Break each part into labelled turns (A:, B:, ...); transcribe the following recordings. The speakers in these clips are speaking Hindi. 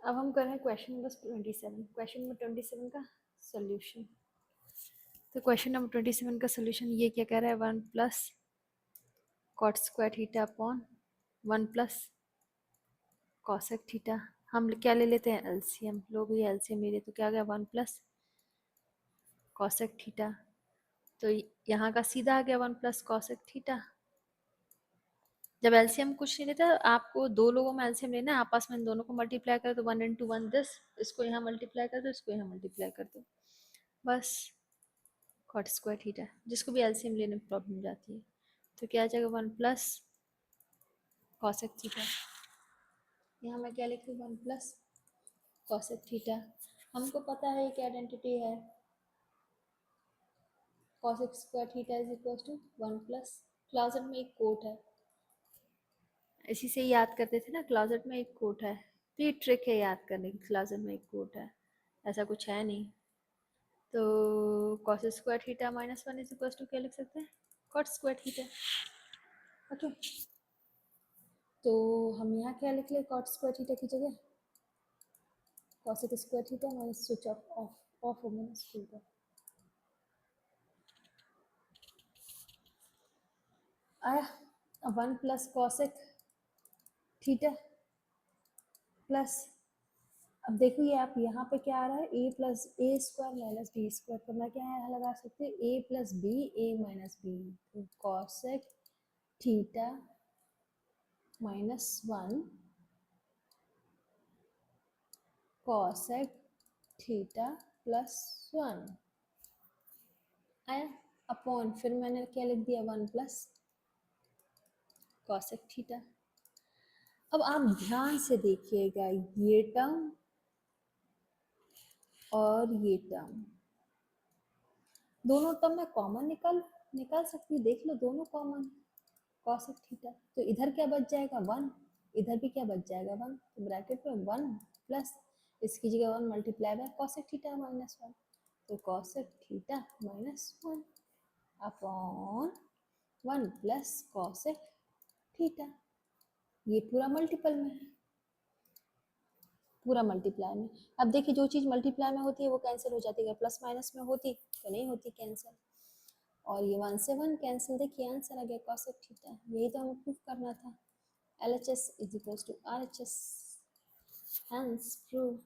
A: अब हम कर रहे हैं क्वेश्चन नंबर 27। क्वेश्चन नंबर 27 का सोल्यूशन। तो क्वेश्चन नंबर 27 का सोल्यूशन ये क्या कह रहा है, 1 plus cot square theta upon 1 plus cosec theta. हम क्या ले लेते हैं, एलसीएम। लो भैया एलसीएम ले लेते, तो क्या गया 1 प्लस कॉसेक थीटा। तो यहाँ का सीधा आ गया 1 प्लस कॉसेक थीटा। जब एलसीएम कुछ नहीं लेता, आपको दो लोगों में एलसीएम लेना है, आपस में इन दोनों को मल्टीप्लाई कर दो, 1 इंटू 1 दिस, इसको यहाँ मल्टीप्लाई कर दो, इसको यहाँ मल्टीप्लाई कर दो, बस कॉट स्क्वायर थीटा। जिसको भी एलसीएम लेने में प्रॉब्लम जाती है, तो क्या आ जाएगा 1 प्लस कॉसेक थीटा। यहाँ मैं क्या लिख रही हूँ, 1 प्लस कॉसेक थीटा। हमको पता है एक आइडेंटिटी है, cosec square theta is equal to 1 plus, क्लोजेट में एक कोट है, इसी से याद करते थे ना, क्लोजेट में एक कोट है। तो ये ट्रिक है याद करने की, क्लोजेट में एक कोट है, ऐसा कुछ है नहीं। तो cos square theta minus 1 is equal to क्या लिख सकते हैं, कॉट स्क्वायर थीटा। ओके, तो हम यहाँ क्या लिख ले, कॉट स्क्वायर थीटा की जगह cosec square theta minus switch off हो मैंने स्कूल का। आया 1 प्लस कॉसेक थीटा प्लस, अब देखो ये आप यहाँ पे क्या आ रहा है, A plus A square minus B square, तो मैं क्या है लगा सकते हैं, ए plus B A minus B, तो cosec theta minus 1 cosec theta plus 1 आया, अपॉन फिर मैंने क्या लिख दिया, 1 प्लस कॉसेक थीटा। अब आप ध्यान से देखिएगा, ये टर्म और ये टर्म, दोनों टर्म में कॉमन निकाल सकती हूँ, देख लो दोनों कॉमन, कॉसेक थीटा, तो इधर क्या बच जाएगा 1, इधर भी क्या बच जाएगा 1, तो ब्रैकेट में 1 प्लस इसकी जगह 1 multiply by cosec theta minus 1, तो cosec theta minus 1 upon 1 plus cosec theta. ये पूरा मल्टीपल में है, पूरा मल्टीप्लाई में। अब देखिए जो चीज़ मल्टीप्लाई में होती है वो कैंसिल हो जाती है, प्लस माइनस में होती तो नहीं होती कैंसिल, और ये 1 से 1 कैंसिल, देखिए आंसर आ गया कॉसेक थीटा। यही तो हमें प्रूफ करना था, LHS is equal to RHS, hence proved.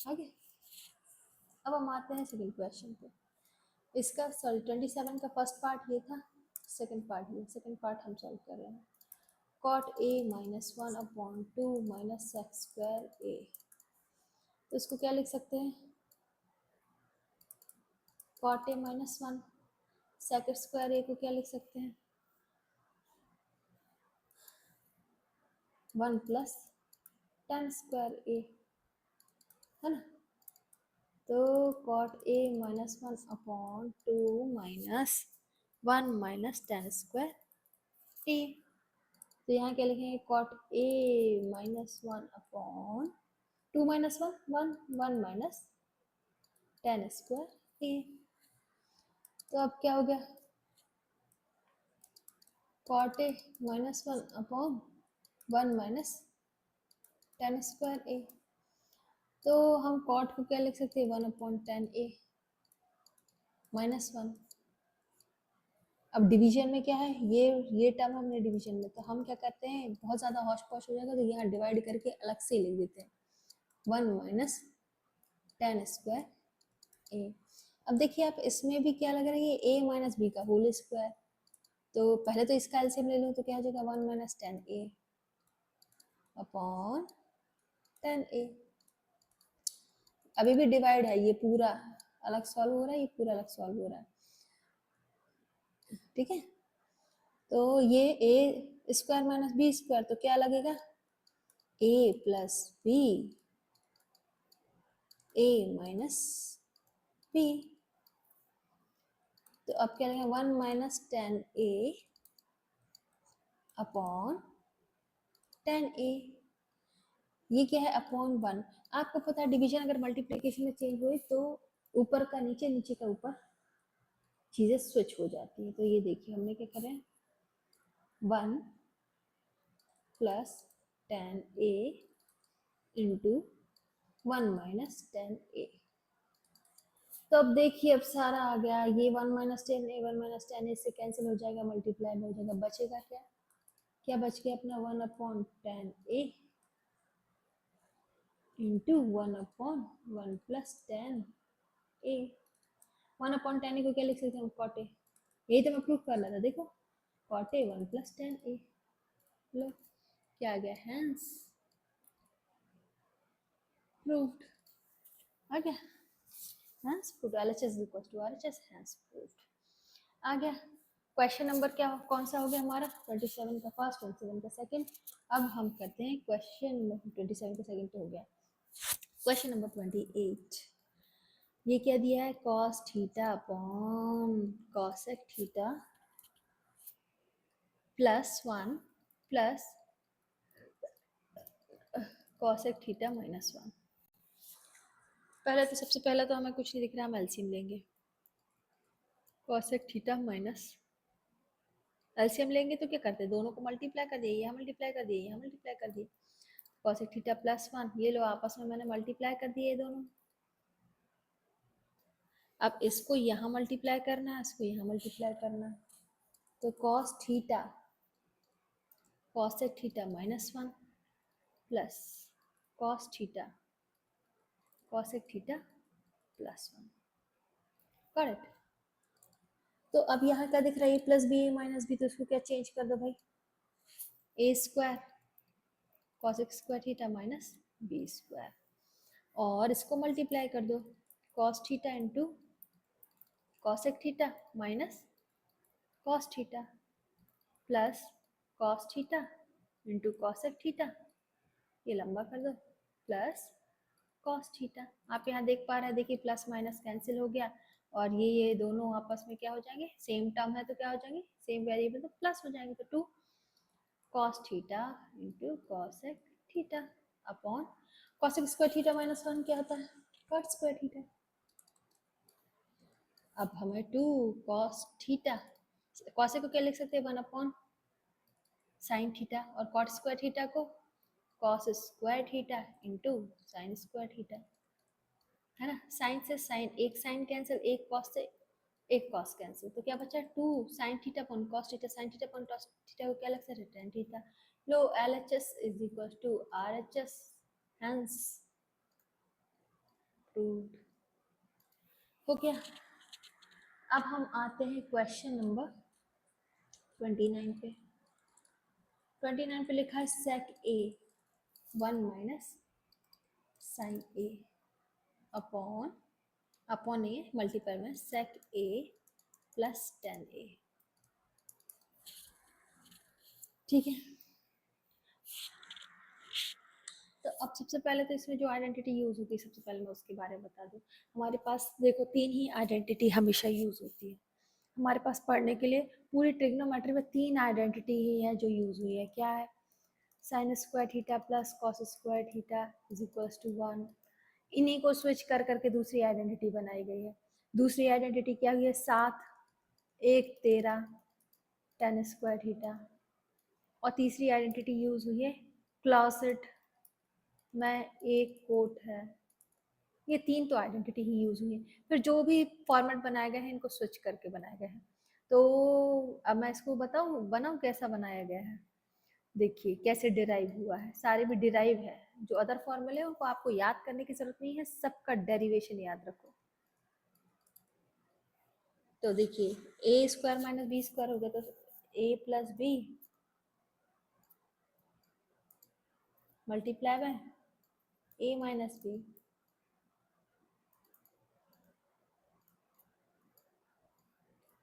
A: आगे अब हम आते हैं सेकंड क्वेश्चन पे। इसका सॉरी 27 का फर्स्ट पार्ट ये था, सेकंड पार्ट ये, सेकंड पार्ट हम सॉल्व कर रहे हैं। Cot A minus 1 upon 2 minus sec square A, तो इसको क्या लिख सकते हैं, cot A minus 1 sec square A को क्या लिख सकते हैं, 1 प्लस टेन स्क्वायर ए, है ना। तो cot A minus 1 upon 2 minus 1 minus tan square A, तो यहाँ क्या लिखेंगे, cot A minus 1 upon 2 minus 1 1 1 minus tan square A, तो अब क्या हो गया, cot A minus 1 upon 1 minus tan square A, तो हम कॉट को क्या लिख सकते हैं, 1 अपॉन टेन ए माइनस 1। अब डिवीजन में क्या है, ये टर्म हमने डिवीजन में, तो हम क्या करते हैं, बहुत ज़्यादा हौश पौश हो जाएगा तो यहाँ डिवाइड करके अलग से लिख देते हैं, 1 माइनस टेन स्क्वायर ए। अब देखिए आप इसमें भी क्या लग रहा है, ये ए माइनस बी का होल स्क्वायर, तो पहले तो इसका एलसीएम ले लूँ तो क्या हो जाएगा, 1 माइनस टेन ए अपॉन टेन ए। अभी भी डिवाइड है, ये पूरा अलग सॉल्व हो रहा है, ये पूरा अलग सॉल्व हो रहा है, ठीक है। तो ये ए स्क्वायर माइनस बी स्क्वायर, तो क्या लगेगा, ए plus B A minus B, तो अब क्या लगेगा, 1 माइनस टेन ए अपॉन टेन ए, ये क्या है अपॉन 1। आपको पता है डिवीजन अगर मल्टीप्लिकेशन में चेंज हुए तो ऊपर का नीचे, नीचे का ऊपर चीज़ें स्विच हो जाती है। तो ये देखिए हमने क्या करें, 1 प्लस टेन ए इंटू 1 माइनस टेन ए। तो अब देखिए अब सारा आ गया, ये 1 माइनस टेन ए, 1 माइनस टेन ए से कैंसिल हो जाएगा, मल्टीप्लाई हो जाएगा, बचेगा क्या, क्या बच गया अपना 1 अपॉन टेन ए इंटू 1 अपॉन 1 प्लस टेन ए। 1 अपॉन टेन ए को क्या लिख सकते हैं, कॉट ए। यही तो मैं प्रूफ कर रहा था, देखो cot A 1 plus tan A. लो क्या आ गया, हैंस प्रूव्ड। आ गया hence proved, LHS equal to RHS, hence proved आ गया। क्वेश्चन नंबर क्या कौन सा हो गया हमारा, 27 का फर्स्ट, 27 का सेकंड। अब हम करते हैं क्वेश्चन 27 का सेकंड तो हो गया। क्वेश्चन नंबर 28, ये क्या दिया है, cos theta upon cosec theta plus 1 plus cosec theta minus 1। पहले तो सबसे पहला तो हमें कुछ नहीं दिख रहा, हम एलसीएम लेंगे। कॉसेक थीटा माइनस, एलसीएम लेंगे तो क्या करते हैं, दोनों को मल्टीप्लाई कर दिए, यहाँ मल्टीप्लाई कर दिए, यहाँ मल्टीप्लाई कर दिए। कॉसेक थीटा प्लस 1, ये लो आपस में मैंने मल्टीप्लाई कर दिए दोनों। अब इसको यहाँ मल्टीप्लाई करना है, इसको यहाँ मल्टीप्लाई करना है, तो cos theta cosec theta minus 1 plus cos theta cosec theta plus 1, correct. तो अब यहाँ क्या दिख रहा है, A plus B A minus B, तो इसको क्या चेंज कर दो भाई, A square cosec square theta minus B square, और इसको मल्टीप्लाई कर दो, cos theta into cosec theta minus cos theta plus cos theta into cosec theta, ये लंबा कर दो, प्लस कॉस थीटा। आप यहाँ देख पा रहे हैं, देखिए प्लस माइनस कैंसिल हो गया, और ये दोनों आपस में क्या हो जाएंगे, सेम टर्म है तो क्या हो जाएंगे, सेम वेरिएबल तो प्लस हो जाएंगे, तो 2 cos theta into cosec theta upon cosec square theta minus 1 क्या होता है, कॉट स्क्वायर थीटा। अब हमें 2 कॉस थीटा, कॉसेक को क्या लिख सकते हैं, 1 अपॉन साइन थीटा, और कॉट स्क्वायर थीटा को cos square theta into sine square theta, है ना। साइन से साइन, एक साइन कैंसिल, एक कॉस से एक कॉस कैंसिल, तो क्या बचा 2 sine theta upon cos theta, sine theta upon cos theta को क्या लग सकता है, टेन थीटा। लो LHS is equal to RHS, hence proved हो गया। अब हम आते हैं क्वेश्चन नंबर 29 पे। 29 पे लिखा है सेक ए 1 माइनस साइन ए अपॉन अपॉन ए मल्टीपल में सेक ए प्लस टेन ए, ठीक है। तो अब सबसे पहले तो इसमें जो आइडेंटिटी यूज होती है, सबसे पहले मैं उसके बारे में बता दूं। हमारे पास देखो 3 ही आइडेंटिटी हमेशा यूज होती है हमारे पास पढ़ने के लिए। पूरी ट्रिग्नोमेट्री में 3 आइडेंटिटी ही है जो यूज हुई है, क्या है, sine square theta plus cos square theta is equals to 1। इन्हीं को स्विच कर करके दूसरी आइडेंटिटी बनाई गई है। दूसरी आइडेंटिटी क्या हुई है, 7 1 13 टेन स्क्वायर थीटा। और तीसरी आइडेंटिटी यूज हुई है क्लॉसेट में एक कोट है। ये 3 तो आइडेंटिटी ही यूज हुई है। फिर जो भी फॉर्मेट बनाए गए हैं इनको स्विच करके बनाए गए हैं। तो अब मैं इसको बनाऊं कैसा बनाया गया है, देखिए कैसे डिराइव हुआ है। सारे भी डिराइव है, जो अदर फॉर्मूले हैं उनको आपको याद करने की जरूरत नहीं है, सबका डेरिवेशन याद रखो। तो देखिए A square minus B square हो गया, तो A plus B multiply by A minus B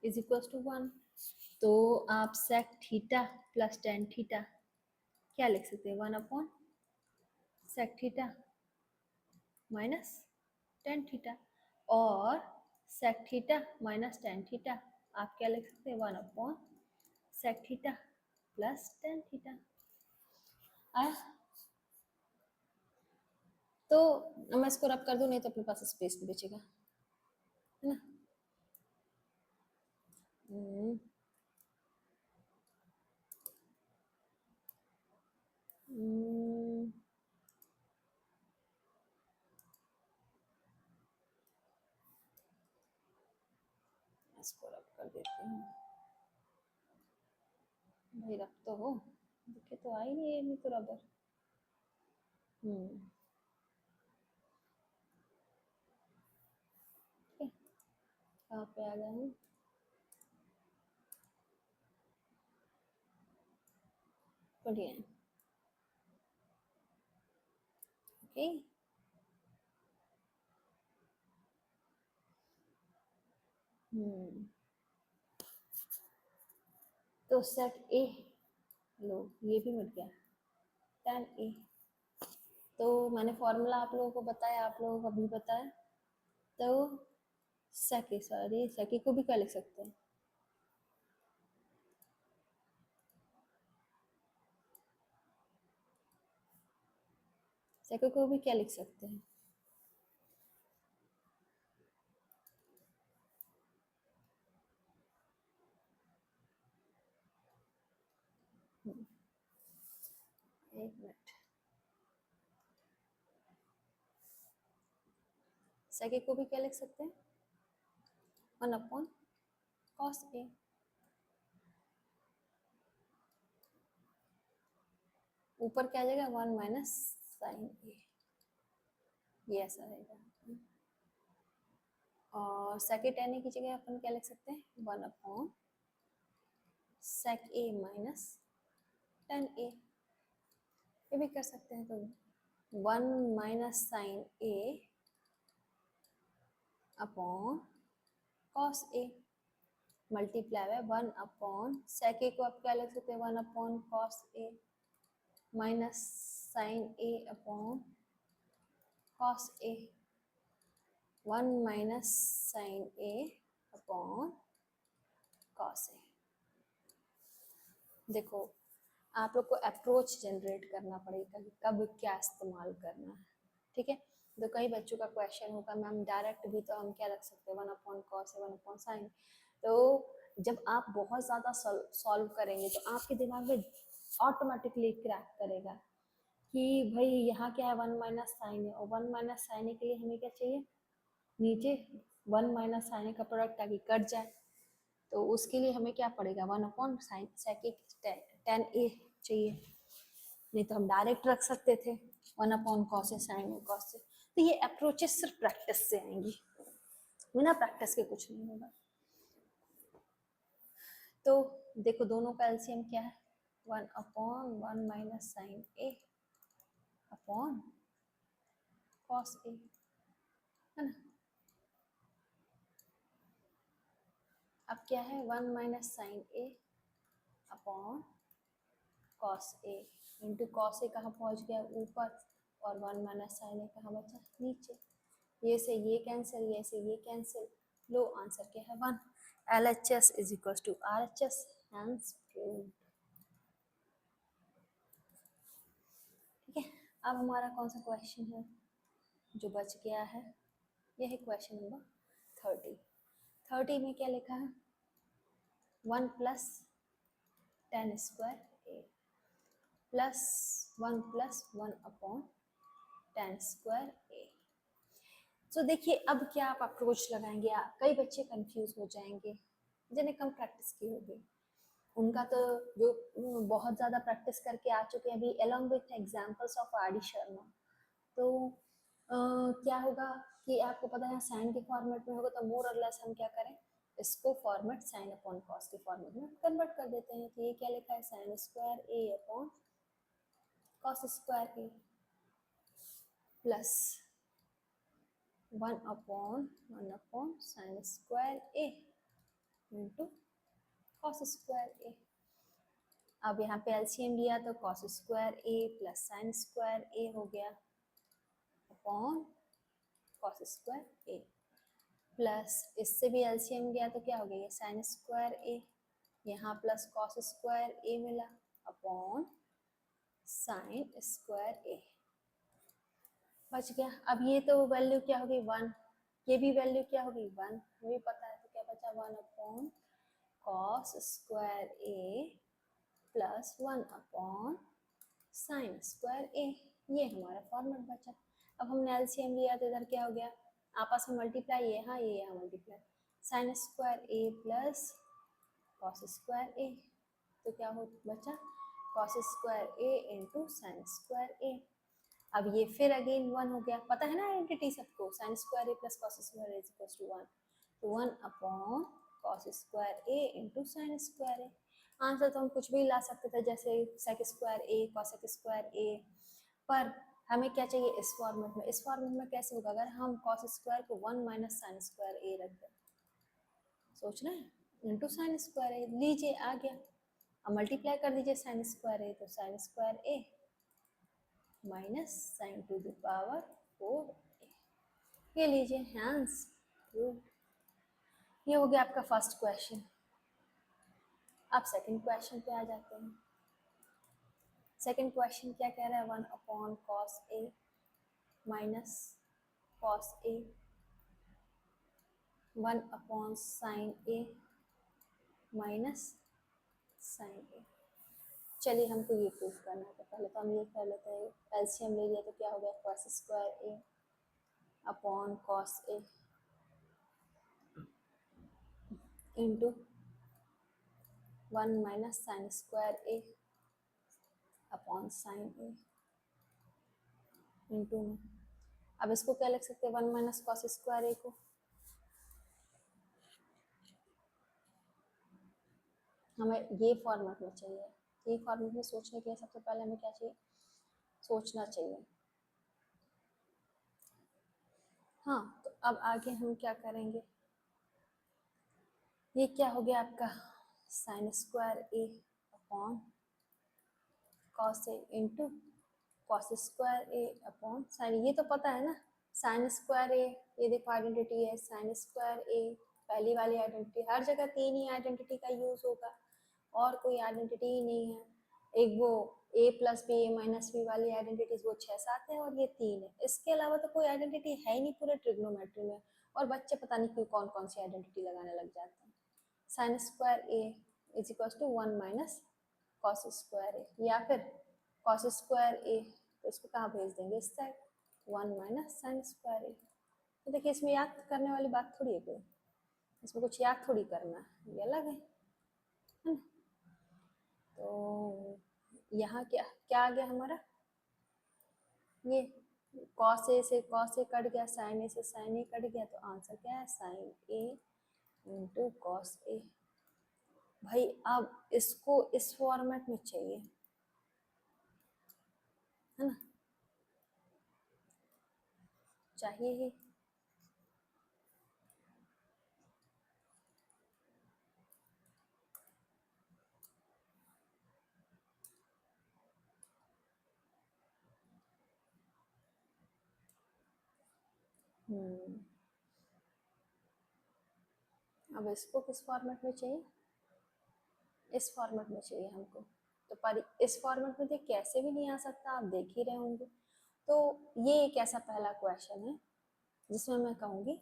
A: is equal to 1। तो आप sec theta plus tan theta क्या लिख सकते हैं, 1 upon sec theta minus tan theta, और sec theta minus tan theta आप क्या लिख सकते हैं, 1 upon sec theta plus tan theta. आया, तो मैं इसको रब कर दूं, नहीं तो अपने पास स्पेस नहीं बचेगा, है ना। इसको रब कर देती हूँ भाई, रब तो हो, दिखे तो आई नहीं, ये नहीं तो रबर। ठीक है, कहाँ पे आ गए हम? 29। ओके, तो सेट ए, लो ये भी मिट गया, tan ए। तो मैंने फॉर्मूला आप लोगों को बताया, आप लोगों को भी बताया। तो सेके, सॉरी सेके को भी क्या लिख सकते हैं? सेके को भी क्या लिख सकते हैं? एक मिनट, सेके को भी क्या लिख सकते हैं? 1/cos ए। ऊपर क्या आ जाएगा? 1 - sin ए, ये ऐसा रहेगा। और सेके tan ए की जगह अपन क्या लिख सकते हैं? 1/sec ए माइनस tan ए, ये भी कर सकते हैं। तो 1 - sin A upon cos A multiply है 1/sec ए को आप क्या लिख सकते हैं? 1/cos ए माइनस sin ए अपॉन cos ए, 1 - sin ए अपॉन cos ए। देखो, आप लोग को अप्रोच जनरेट करना पड़ेगा कि कब क्या इस्तेमाल करना है। ठीक है, तो कई बच्चों का क्वेश्चन होगा मैम डायरेक्ट भी तो हम क्या रख सकते हैं? 1/cos है 1/sin। तो जब आप बहुत ज़्यादा सॉल्व करेंगे तो आपके दिमाग में ऑटोमेटिकली क्रैक करेगा कि भाई यहाँ क्या है? 1 - sin है, और 1 - sin के लिए हमें क्या चाहिए? नीचे 1 - sin का प्रोडक्ट ताकि कट जाए। तो उसके लिए हमें क्या पड़ेगा? 1/sin सेक tan ए चाहिए, नहीं तो हम डायरेक्ट रख सकते थे 1/cos ए sin ए cos ए। तो ये अप्रोचेस सिर्फ प्रैक्टिस से आएंगी, बिना प्रैक्टिस के कुछ नहीं होगा। तो देखो दोनों का एलसीएम क्या है? 1/1 - sin ए अपॉन cos ए, है ना? अब क्या है? 1 - sin ए अपॉन cos ए इंटू cos ए कहाँ पहुँच गया? ऊपर, और 1 - sin ए कहाँ बचा? नीचे। ये से ये कैंसिल, ये से ये कैंसिल, लो आंसर क्या है? 1। LHS is equal to RHS, hence proved. ठीक है, अब हमारा कौन सा क्वेश्चन है जो बच गया है? ये है क्वेश्चन नंबर 30। 30 में क्या लिखा है? 1 + tan square A plus 1 + 1/tan square A. तो देखिए अब क्या आप अप्रोच लगाएंगे? कई बच्चे कंफ्यूज हो जाएंगे जिन्हें कम प्रैक्टिस की होगी। उनका तो जो बहुत ज़्यादा प्रैक्टिस करके आ चुके हैं अभी, along with examples of RD. Sharma. तो क्या होगा कि आपको पता है साइन के फॉर्मेट में होगा, तो मोर और लेस हम क्या करें? इसको फॉर्मेट साइन अपॉन कॉस के फॉर्मेट में कन्वर्ट कर देते हैं। तो ये क्या लिखा है? Sine square A upon cos square A plus 1/1 sign square A into cos square ए। अब यहाँ पे एलसीएम लिया तो cos square A plus sign square ए हो गया upon cos square A, plus इससे भी एलसीएम गया तो क्या हो गया? ये साइन स्क्वायर ए, यहाँ प्लस कॉस स्क्वायर ए मिला अपॉन साइन स्क्वायर ए, बच गया। अब ये तो वैल्यू क्या होगी? 1, ये भी वैल्यू क्या होगी? 1, हमें पता है। तो क्या बचा? 1 upon cos square A plus 1 upon sine square ए, ये हमारा फॉर्मेट बचा। अब हमने एलसीएम लिया तो इधर क्या हो गया? आपस में मल्टीप्लाई, ये यहाँ ये यहाँ multiply, sign square A plus cos square A, तो क्या हो बचा cos square A into sine square ए। अब ये फिर अगेन वन हो गया, पता है ना आइडेंटिटी सबको, sine square A plus cos square A equals to one, तो one upon cos square A into sine square A. Answer तो हम कुछ भी ला सकते थे, जैसे sec square A cosec square A, पर हमें क्या चाहिए इस फॉर्मेट में। इस फॉर्मेट में कैसे होगा अगर हम कॉस स्क्वायर को वन माइनस साइन स्क्वायर ए रख दें, सोचना है, इंटू साइन स्क्वायर ए लीजिए आ गया। अब मल्टीप्लाई कर दीजिए साइन स्क्वायर ए, तो sign square A minus sign to the power 4 ये लीजिए हैंस प्रूव्ड। ये हो गया आपका फर्स्ट क्वेश्चन। अब सेकंड क्वेश्चन पे आ जाते हैं। सेकंड क्वेश्चन क्या कह रहा है, one upon cos A minus cos A, one upon sine A minus sign ए। चलिए हमको ये प्रूव करना है, तो पहले तो हम ये कर लेते हैं, एलसीएम ले लिया तो क्या हो गया cos square A upon cos A into one minus sine square A upon sine A into में, अब इसको क्या लिख सकते हैं one minus cos square A को, हमें ये फॉर्मेट में चाहिए। ये फॉर्मेट में सोचने के लिए सबसे पहले हमें क्या चाहिए, सोचना चाहिए। हाँ तो अब आगे हम क्या करेंगे, ये क्या हो गया आपका sign square A upon cos A into cos square A upon sign, ये तो पता है ना साइन स्क्वायर ए, ये देखो आइडेंटिटी है साइन स्क्वायर ए, पहली वाली आइडेंटिटी, हर जगह तीन ही आइडेंटिटी का यूज होगा और कोई आइडेंटिटी ही नहीं है। एक वो ए plus B A minus B वाली आइडेंटिटीज वो 6-7 है और ये 3 है, इसके अलावा तो कोई आइडेंटिटी है ही नहीं पूरे ट्रिग्नोमेट्री में। और बच्चे पता नहीं क्यों कौन कौन सी आइडेंटिटी लगाने लग जाते हैं। Sine square A is equal to one minus cos square A, या फिर कॉस स्क्वायर ए, तो इसको कहाँ भेज देंगे इस side, one minus sine square A. तो देखिए इसमें याद करने वाली बात थोड़ी है कोई, इसमें कुछ याद थोड़ी करना है, ये अलग है ना। तो यहाँ क्या क्या आ गया हमारा, ये कॉस ए से कॉस ए कट गया, साइन ए से साइन ए कट गया, तो आंसर क्या है sign A into cos A. भाई अब इसको इस फॉर्मेट में चाहिए, है ना, चाहिए ही। अब इसको किस फॉर्मेट में चाहिए, इस फॉर्मेट में चाहिए हमको। तो पर इस फॉर्मेट में तो कैसे भी नहीं आ सकता, आप देख ही रहे होंगे। तो ये एक ऐसा पहला क्वेश्चन है जिसमें मैं कहूँगी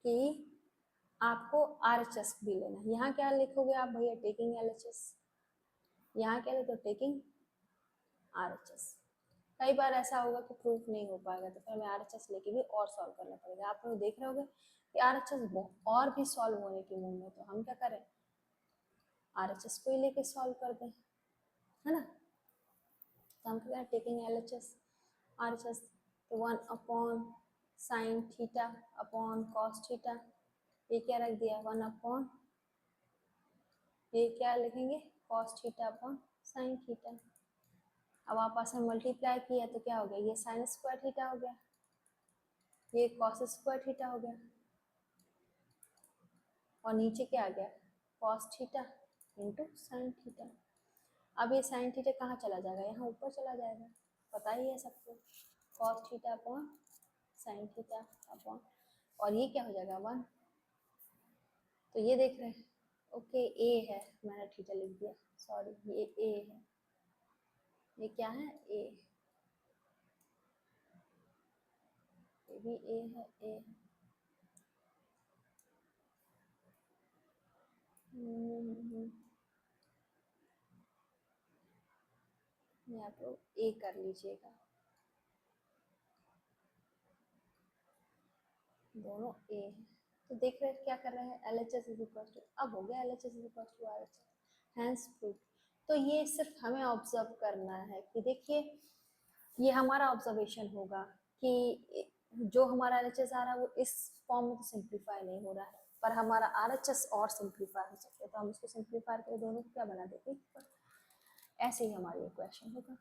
A: कि आपको RHS भी लेना है। यहाँ क्या लिखोगे आप भैया, टेकिंग LHS, यहाँ क्या लिखो टेकिंग RHS। कई बार ऐसा होगा कि प्रूफ नहीं हो पाएगा, तो फिर हमें RHS लेके भी और सॉल्व करना पड़ेगा। आप लोग देख रहे होगे कि RHS और भी सॉल्व होने की मूड में, तो हम क्या करें RHS को ही लेके सॉल्व कर दें, है ना। तो हम क्या करें टेकिंग LHS RHS, तो one upon sine theta upon cos theta, ये क्या रख दिया वन अपॉन, ये क्या लिखेंगे cos theta upon sine theta. अब आपस में मल्टीप्लाई किया तो क्या हो गया, ये साइन स्क्वायर थीटा हो गया, ये कॉस स्क्वायर थीटा हो गया, और नीचे क्या आ गया cos theta into sine theta. अब ये साइन थीटा कहाँ चला जाएगा, यहाँ ऊपर चला जाएगा, पता ही है सबको, cos theta upon sine theta upon, और ये क्या हो जाएगा वन। तो ये देख रहे हैं, ओके ए है, मैंने थीटा लिख दिया, सॉरी ये ए है, ये क्या है ए, ये भी ए है, ए है। ये आप लोग ए कर लीजिएगा, दोनों ए है। तो देख रहे हैं क्या कर रहे हैं, L H S is equal to, अब हो गया L H S is equal to R H S, hence prove. तो ये सिर्फ हमें ऑब्जर्व करना है कि देखिए ये हमारा ऑब्जर्वेशन होगा कि जो हमारा एल एच एस आ रहा है वो इस फॉर्म में तो सिंप्लीफाई नहीं हो रहा है, पर हमारा आर एच एस और सिंप्लीफाई हो सकता है, तो हम इसको सिंप्लीफाई करके दोनों को क्या बना देते हैं, ऐसे ही हमारी इक्वेशन होगा।